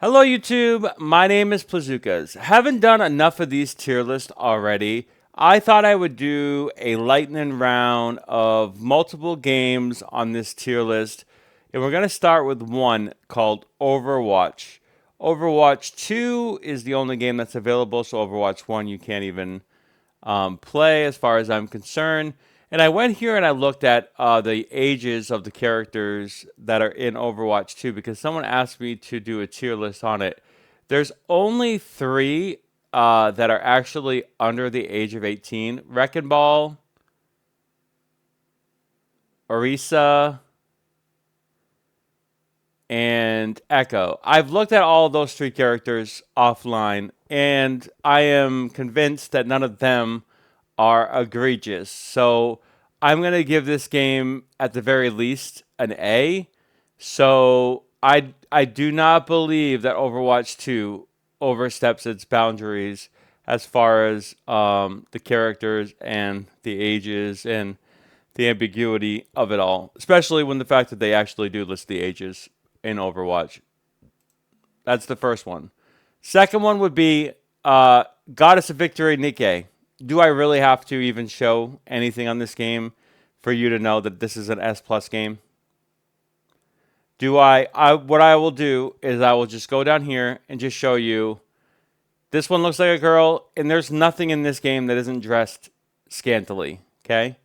Hello YouTube, my name is Plazukas. Haven't done enough of these tier lists already. I thought I would do a lightning round of multiple games on this tier list. And we're going to start with one called Overwatch. Overwatch 2 is the only game that's available, so Overwatch 1 you can't even play as far as I'm concerned. And I went here and I looked at the ages of the characters that are in Overwatch 2 because someone asked me to do a tier list on it. There's only three that are actually under the age of 18. Wrecking Ball, Orisa, and Echo. I've looked at all of those three characters offline, and I am convinced that none of them are egregious. So I'm going to give this game, at the very least, an A. So I do not believe that Overwatch 2 oversteps its boundaries as far as the characters and the ages and the ambiguity of it all, especially when the fact that they actually do list the ages in Overwatch. That's the first one. Second one would be Goddess of Victory Nikke. Do I really have to even show anything on this game for you to know that this is an S plus game? Do what I will do is I will just go down here and just show you. This one looks like a girl, and there's nothing in this game that isn't dressed scantily. Okay.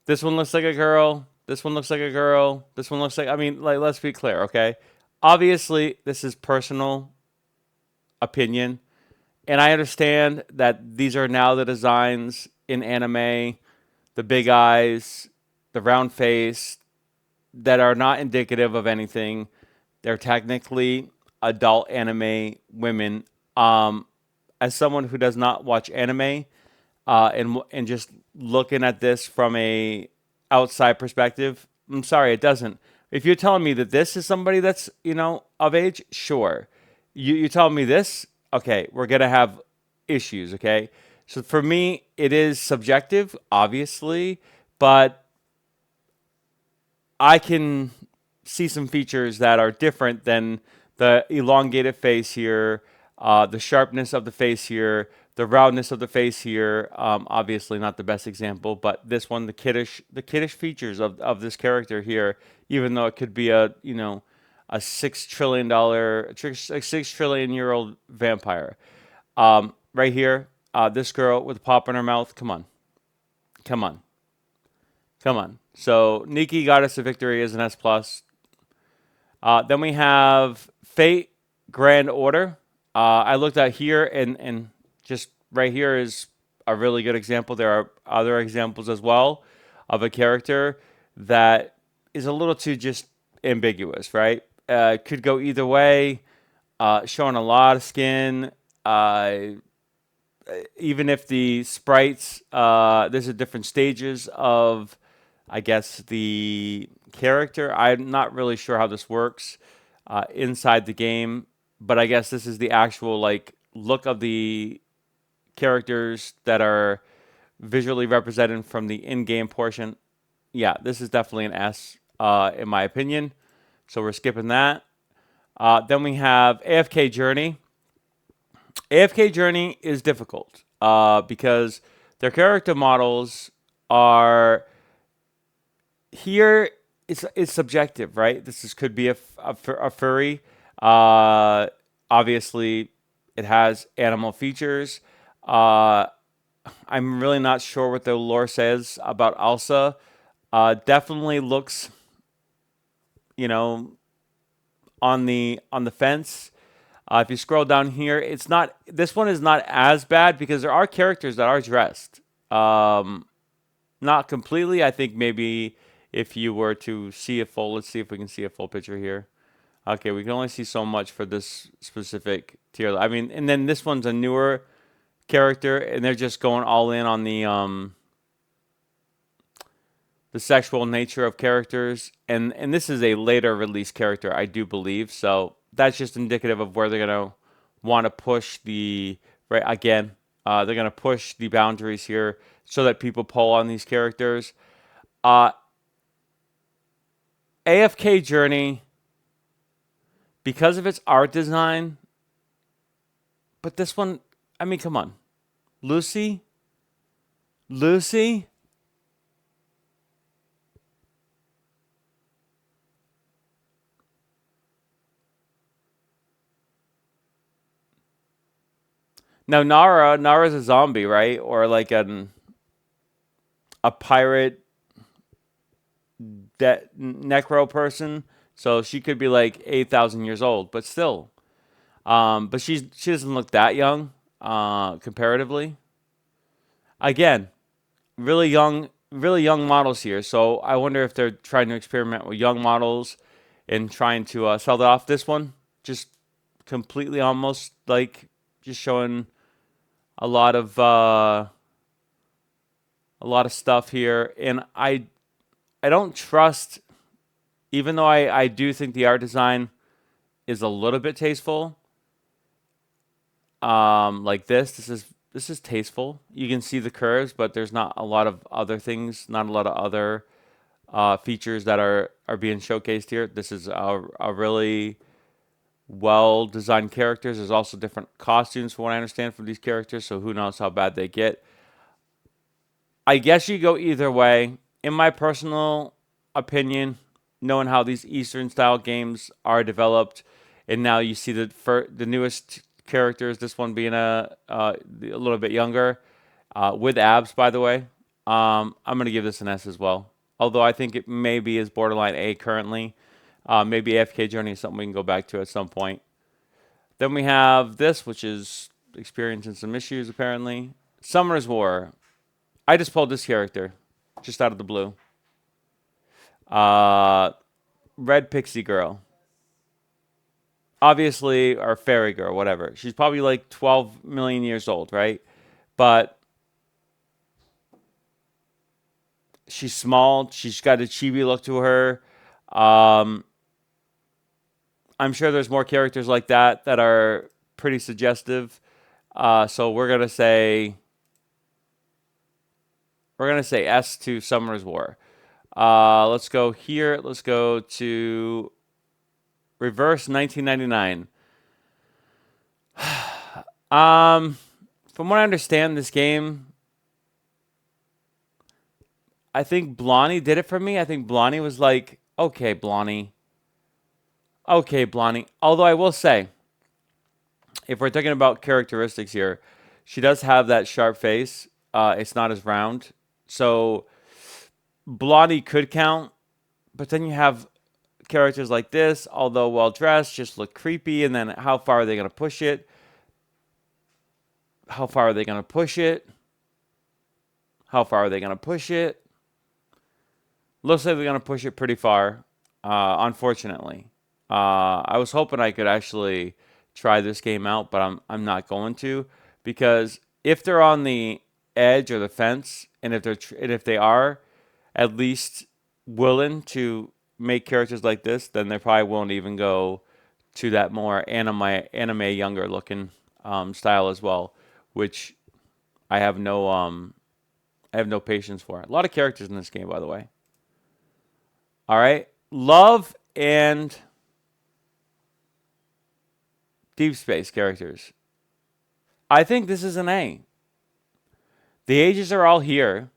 This one looks like a girl. This one looks like a girl. This one looks like. I mean, like, let's be clear. Okay. Obviously, this is personal opinion. And I understand that these are now the designs in anime, the big eyes, the round face, that are not indicative of anything. They're technically adult anime women. As someone who does not watch anime, and just looking at this from a outside perspective, I'm sorry, it doesn't. If you're telling me that this is somebody that's of age, sure. You tell me this, okay, we're gonna have issues, okay? So for me, it is subjective, obviously, but I can see some features that are different than the elongated face here, the sharpness of the face here, the roundness of the face here. Obviously, not the best example, but this one, the kiddish features of this character here, even though it could be a $6 trillion, a 6 trillion year old vampire. Right here, this girl with a pop in her mouth. Come on, come on, come on. So Nikki got us a victory as an S plus. Then we have Fate Grand Order. I looked at here, and just right here is a really good example. There are other examples as well of a character that is a little too just ambiguous, right? Could go either way, showing a lot of skin. Even if the sprites, there's a different stages of, I guess, the character. I'm not really sure how this works inside the game, but I guess this is the actual like look of the characters that are visually represented from the in-game portion. Yeah, this is definitely an S in my opinion. So we're skipping that. Then we have AFK Journey. AFK Journey is difficult because their character models are here. It's subjective, right? Could be a furry. Uh, Obviously, it has animal features. Uh, I'm really not sure what the lore says about Elsa. Definitely looks, you know, on the fence. If you scroll down here, it's not. This one is not as bad because there are characters that are dressed. Not completely. I think maybe if you were to see a full, let's see if we can see a full picture here. Okay, we can only see so much for this specific tier. I mean, and then this one's a newer character, and they're just going all in on the sexual nature of characters, and this is a later release character, I do believe. So that's just indicative of where they're gonna want to push the right again. They're gonna push the boundaries here so that people pull on these characters. Uh, AFK Journey because of its art design. But this one, I mean, come on. Lucy? Lucy? Now Nara's a zombie, right? Or like a pirate necro person. So she could be like 8,000 years old, but still. But she doesn't look that young, comparatively. Again, really young models here. So I wonder if they're trying to experiment with young models and trying to sell that off. This one just completely almost like just showing a lot of stuff here, and I don't trust. Even though I do think the art design is a little bit tasteful, like this is tasteful. You can see the curves, but there's not a lot of other things, not a lot of other features that are being showcased here. This is a really well designed characters. There's also different costumes, from what I understand, from these characters. So who knows how bad they get. I guess you go either way. In my personal opinion, knowing how these Eastern style games are developed, and now you see the newest characters. This one being a little bit younger, with abs, by the way. I'm gonna give this an S as well. Although I think it maybe is borderline A currently. Maybe AFK Journey is something we can go back to at some point. Then we have this, which is experiencing some issues apparently. Summer's War. I just pulled this character, just out of the blue. Uh, Red Pixie Girl. Obviously, or Fairy Girl, whatever. She's probably like 12 million years old, right? But she's small. She's got a chibi look to her. Um, I'm sure there's more characters like that are pretty suggestive. So we're gonna say S to Summer's War. Let's go here. Let's go to Reverse 1999. Um, from what I understand, this game, I think Blondie did it for me. I think Blondie was like, okay, Blondie. Okay, Blondie. Although I will say, if we're talking about characteristics here, she does have that sharp face. It's not as round. So Blondie could count, but then you have characters like this, although well dressed, just look creepy. And then how far are they going to push it? How far are they going to push it? How far are they going to push it? Looks like they're going to push it pretty far, unfortunately. I was hoping I could actually try this game out, but I'm not going to, because if they're on the edge or the fence, and if they are at least willing to make characters like this, then they probably won't even go to that more anime younger looking style as well, which I have no patience for. A lot of characters in this game, by the way. All right, love and deep space characters. I think this is an A. The ages are all here.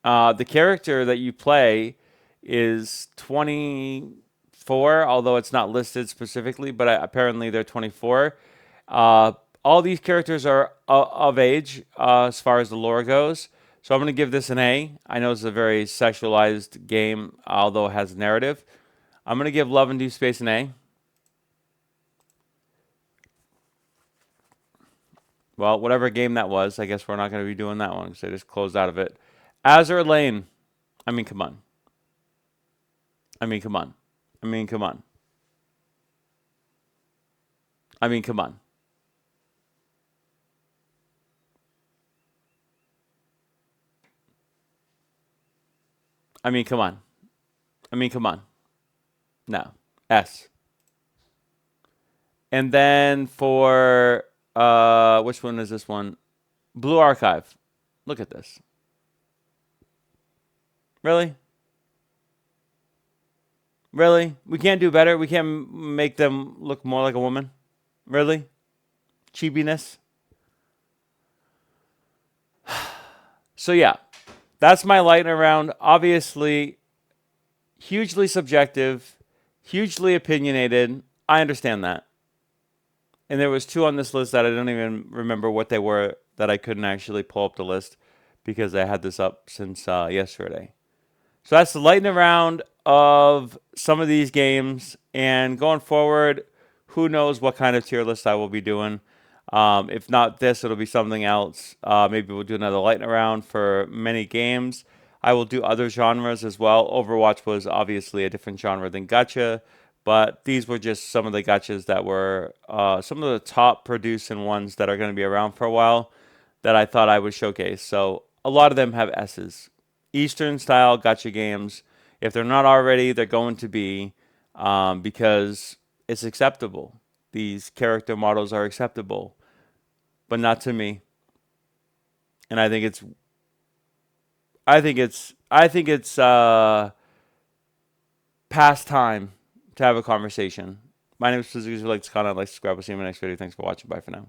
The character that you play is 24, although it's not listed specifically, but apparently they're 24. Uh, all these characters are of age as far as the lore goes. So I'm going to give this an A. I know it's a very sexualized game, although it has narrative. I'm going to give Love and Deep Space an A. Well, whatever game that was, I guess we're not going to be doing that one, so I just closed out of it. Azure Lane. I mean, come on. I mean, come on. I mean, come on. I mean, come on. I mean, come on. I mean, come on. No. S. And then for which one is this one? Blue Archive. Look at this. Really? Really? We can't do better? We can't make them look more like a woman? Really? Cheapiness? So yeah, that's my lightning round. Obviously, hugely subjective, hugely opinionated. I understand that. And there was two on this list that I don't even remember what they were that I couldn't actually pull up the list because I had this up since yesterday. So that's the lightning round of some of these games. And going forward, who knows what kind of tier list I will be doing. If not this, it'll be something else. Maybe we'll do another lightning round for many games. I will do other genres as well. Overwatch was obviously a different genre than Gacha, but these were just some of the Gachas that were some of the top producing ones that are going to be around for a while that I thought I would showcase. So a lot of them have S's. Eastern style Gacha games. If they're not already, they're going to be because it's acceptable. These character models are acceptable, but not to me. And I think it's past time to have a conversation. My name is Suzuki. If you like this content, like subscribe. We'll see you in my next video. Thanks for watching. Bye for now.